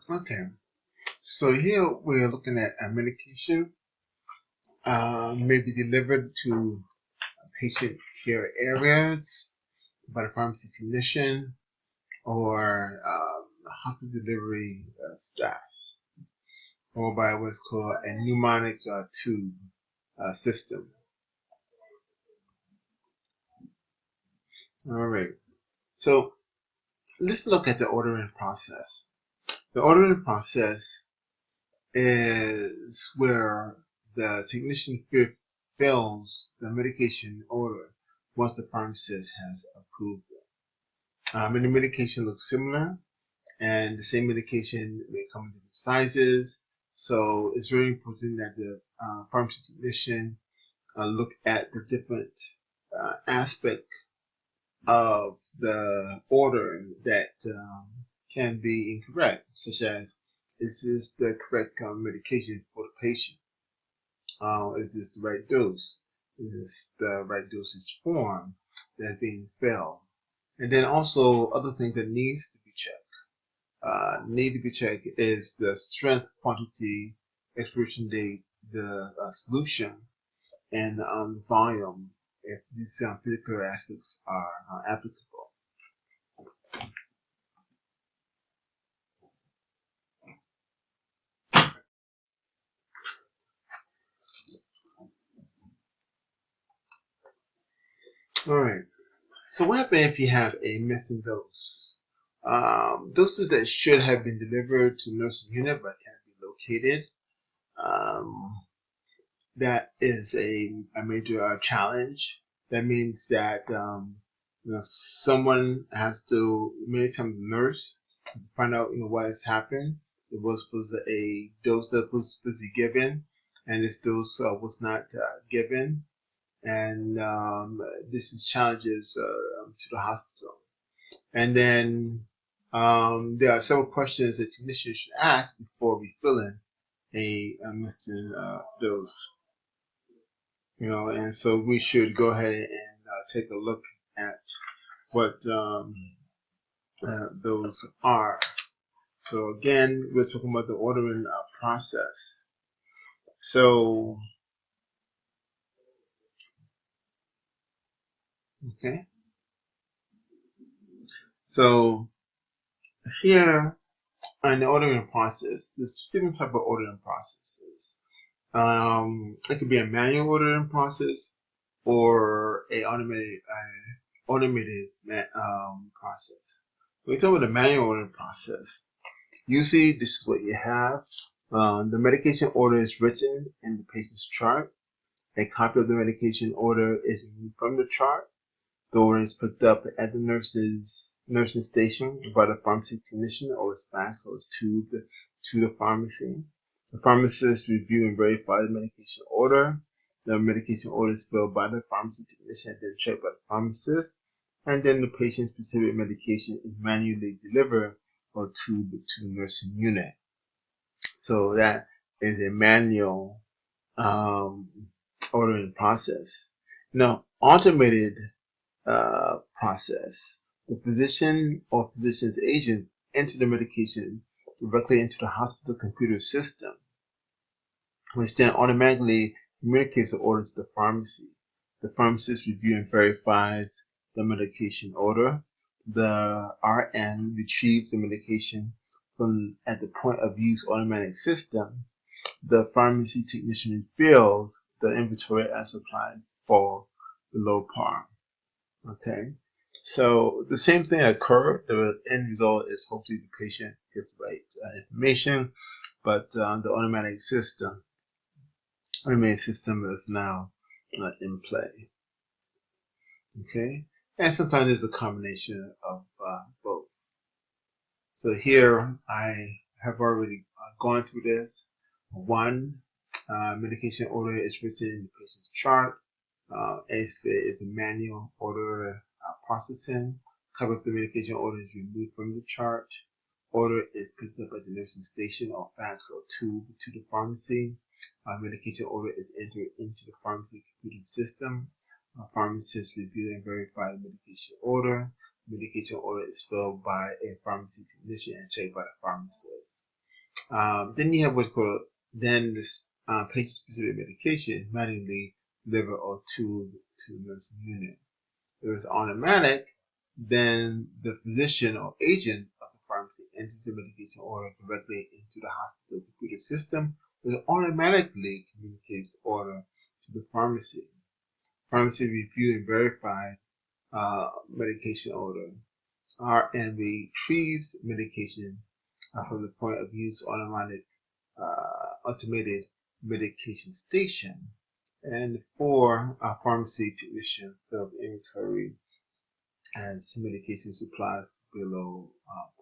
Okay, so here we're looking at a medication may be delivered to patient care areas by the pharmacy technician or hospital delivery staff, or by what's called a pneumonic tube system. All right, so let's look at the ordering process. The ordering process is where the technician fills the medication order once the pharmacist has approved it. And the medication looks similar, and the same medication may come in different sizes. So it's very important that the pharmacy technician look at the different aspect of the order that can be incorrect, such as is this the correct medication for the patient? Is this the right dose? Is this the right dosage form that's being filled? And then also other things that needs to be checked. Need to be checked is the strength, quantity, expiration date, the solution, and volume, if these particular aspects are applicable. All right. So what happens if you have a missing dose? Doses that should have been delivered to nursing unit but can't be located. Um, that is a major challenge. That means that someone has to, many times, nurse find out what has happened. It was a dose that was supposed to be given, and this dose was not given, and this is challenges to the hospital. And then there are several questions that technicians should ask before refilling a missing dose. And so we should go ahead and take a look at what those are. So again, we're talking about the ordering process. So, okay. So here in the ordering process, there's two different type of ordering processes. It could be a manual ordering process or a automated process. When we talk about the manual ordering process, usually this is what you have. The medication order is written in the patient's chart. A copy of the medication order is removed from the chart. The order is picked up at the nursing station by the pharmacy technician, or is faxed or is tubed to the pharmacy. The pharmacist review and verify the medication order. The medication order is filled by the pharmacy technician and then checked by the pharmacist. And then the patient's specific medication is manually delivered or tubed to the nursing unit. So that is a manual ordering process. Now, automated process. The physician or physician's agent enter the medication directly into the hospital computer system, which then automatically communicates the order to the pharmacy. The pharmacist reviews and verifies the medication order. The RN retrieves the medication from at the point of use automatic system. The pharmacy technician refills the inventory as supplies falls below par. Okay, so the same thing occurred. The end result is hopefully the patient gets the right information, but the automatic system is now in play. Okay, and sometimes there's a combination of both. So here I have already gone through this. One, medication order is written in the patient's chart. If it is a manual order processing, copy of the medication order is removed from the chart. Order is picked up at the nursing station or fax or tube to the pharmacy. Medication order is entered into the pharmacy computing system. Pharmacist review and verify the medication order. Medication order is filled by a pharmacy technician and checked by the pharmacist. Then you have what's called this patient-specific medication manually delivered or to the nursing unit. If it's automatic, then the physician or agent of the pharmacy enters the medication order directly into the hospital computer system, which automatically communicates the order to the pharmacy. Pharmacy review and verify medication order and retrieves medication from the point of use automated medication station. And 4, a pharmacy technician fills inventory as medication supplies below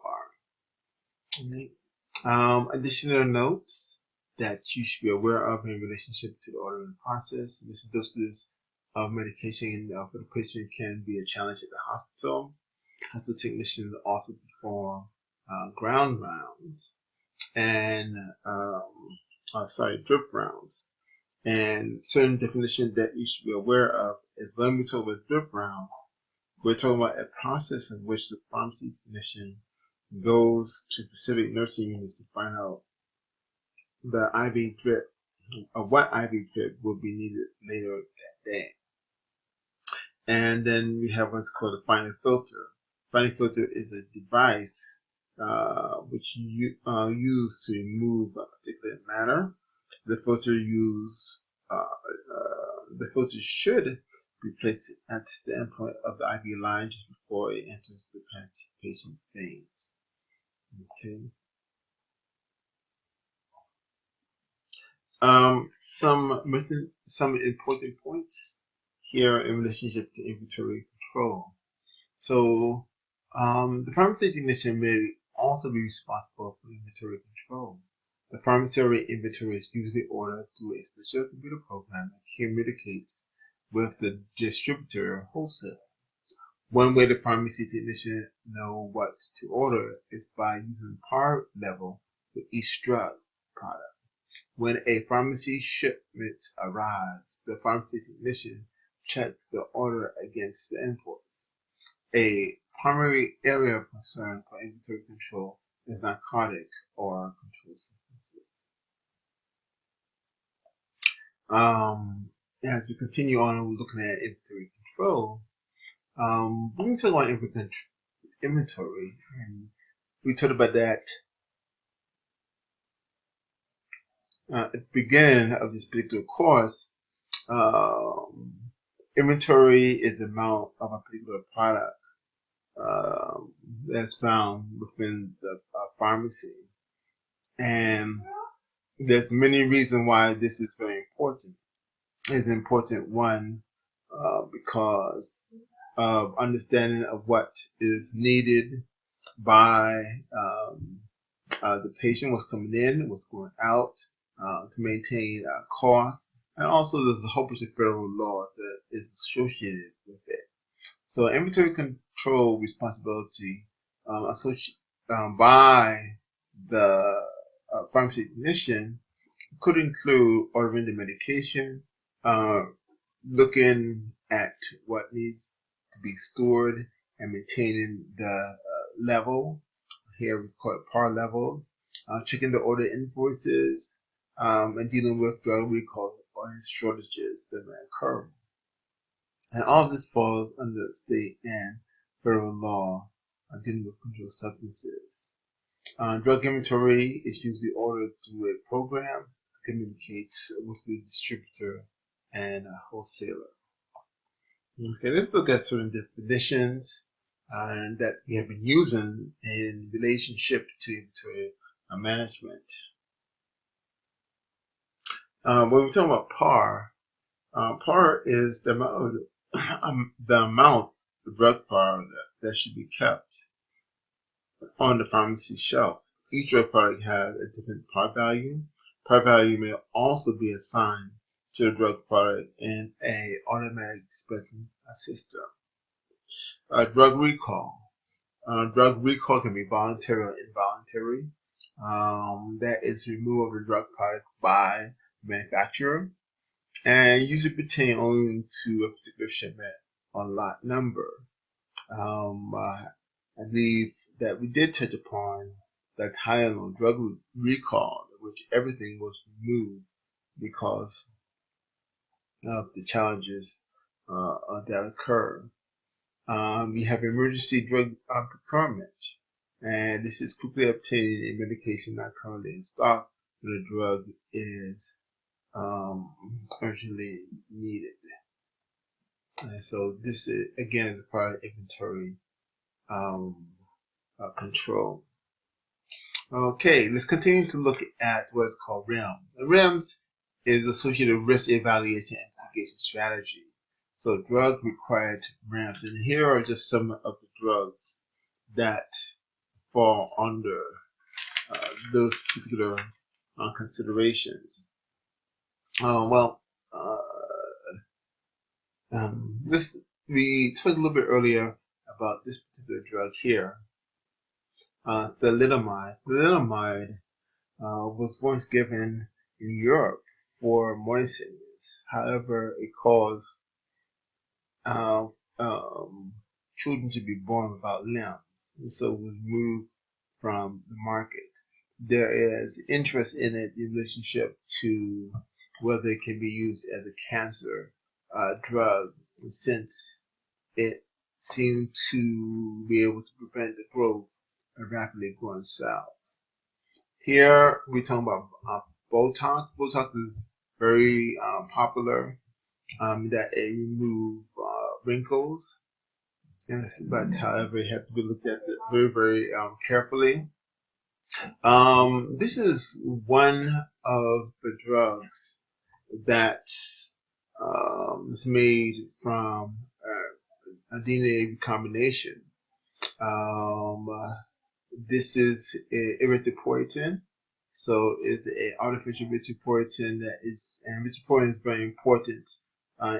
par. Okay. Additional notes that you should be aware of in relationship to the ordering process. Misdoses of medication for the patient can be a challenge at the hospital. Hospital technicians also perform ground rounds and drip rounds. And certain definitions that you should be aware of is when we talk about drip rounds, we're talking about a process in which the pharmacy technician goes to specific nursing units to find out the IV drip or what IV drip will be needed later that day. And then we have what's called a finding filter. Finding filter is a device which you use to remove a particular matter. The filter should be placed at the endpoint of the IV line just before it enters the patient veins. Okay. Some important points here in relationship to inventory control. So, the pharmacy technician may also be responsible for inventory control. The pharmacy inventory is usually ordered through a special computer program that communicates with the distributor or wholesaler. One way the pharmacy technician know what to order is by using par level for each drug product. When a pharmacy shipment arrives, the pharmacy technician checks the order against the invoice. A primary area of concern for inventory control is narcotic or controlled substances. As we continue on looking at inventory control, we're going to talk about inventory, and we talked about that at the beginning of this particular course. Inventory is the amount of a particular product that's found within the pharmacy, and there's many reasons why this is very important. It's important, one, because of understanding of what is needed by the patient, what's coming in, what's going out, to maintain costs, and also there's a whole bunch of federal laws that is associated with it. So inventory control responsibility by the pharmacy technician could include ordering the medication, looking at what needs to be stored and maintaining the level. Here we call it par level. Checking the order invoices, and dealing with drug recall or shortages that may occur. And all of this falls under state and federal law dealing with controlled substances. Drug inventory is usually ordered through a program that communicates with the distributor and a wholesaler. Okay, let's look at certain definitions that we have been using in relationship to inventory management. When we're talking about par, par is the amount of drug product that should be kept on the pharmacy shelf. Each drug product has a different par value. Par value may also be assigned to the drug product in a automatic dispensing system. Drug recall. Drug recall can be voluntary or involuntary. That is removal of the drug product by the manufacturer, and usually pertain only to a particular shipment or lot number. I believe that we did touch upon the Tylenol drug recall, in which everything was removed because of the challenges that occur. We have emergency drug procurement, and this is quickly obtaining a medication not currently in stock when a drug is urgently needed. And so this is, again, is a part of inventory control. Okay, let's continue to look at what's called REMS. REMS is associated risk evaluation and mitigation strategy. So drug required REMS, and here are just some of the drugs that fall under those particular considerations. We talked a little bit earlier about this particular drug here, thalidomide. Thalidomide was once given in Europe for morning sickness. However, it caused children to be born without limbs, and so was removed from the market. There is interest in it in relationship to whether it can be used as a cancer drug, since it seemed to be able to prevent the growth of rapidly growing cells. Here we're talking about Botox. Botox is very popular, that it removes wrinkles, but however, it has to be looked at very, very carefully. This is one of the drugs that is made from a DNA recombination. This is erythropoietin, so it's an artificial erythropoietin and erythropoietin is very important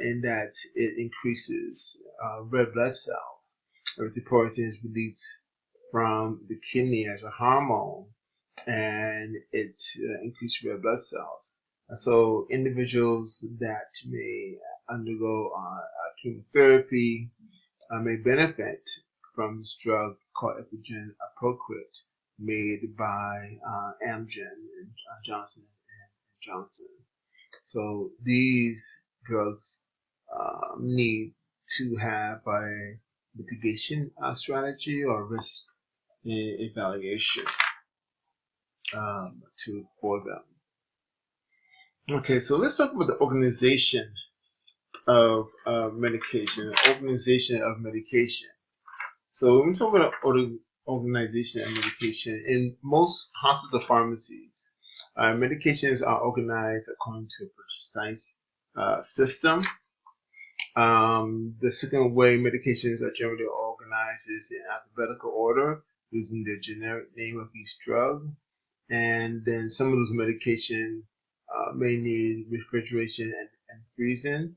in that it increases red blood cells. Erythropoietin is released from the kidney as a hormone, and it increases red blood cells. And so individuals that may undergo chemotherapy may benefit from this drug called Epogen Procrit, made by Amgen and Johnson & Johnson. So these drugs need to have a mitigation strategy or risk evaluation for them. Okay, so let's talk about the organization of medication. So when we talk about organization of medication, in most hospital pharmacies, medications are organized according to a precise system. The second way medications are generally organized is in alphabetical order, using the generic name of each drug. And then some of those medications may need refrigeration and freezing.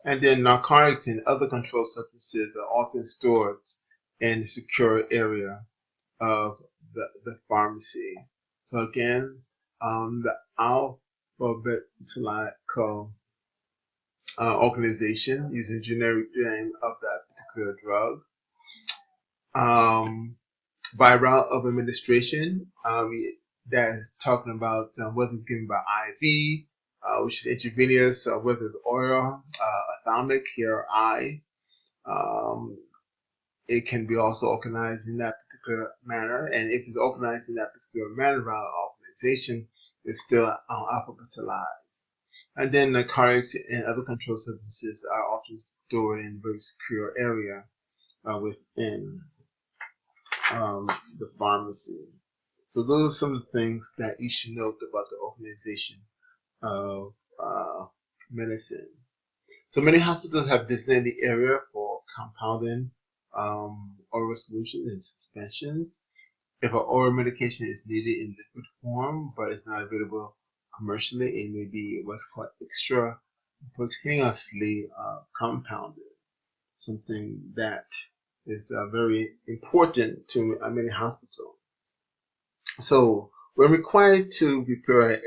And then narcotics and other controlled substances are often stored in a secure area of the pharmacy. So again, the alphabetical organization using generic name of that particular drug. By route of administration, that is talking about whether it's given by IV, which is intravenous, or whether it's oral, ophthalmic, here eye. It can be also organized in that particular manner, and if it's organized in that particular manner, route of organization is still alphabetized. And then narcotics and other controlled substances are often stored in a very secure area within the pharmacy. So those are some of the things that you should note about the organization of medicine. So many hospitals have designated area for compounding oral solutions and suspensions. If an oral medication is needed in liquid form but is not available commercially, it may be what's called extraneously compounded, something that is very important to many hospitals. So when required to prepare an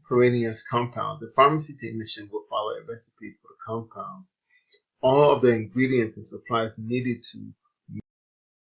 extraneous compound, the pharmacy technician will follow a recipe for the compound. All of the ingredients and supplies needed to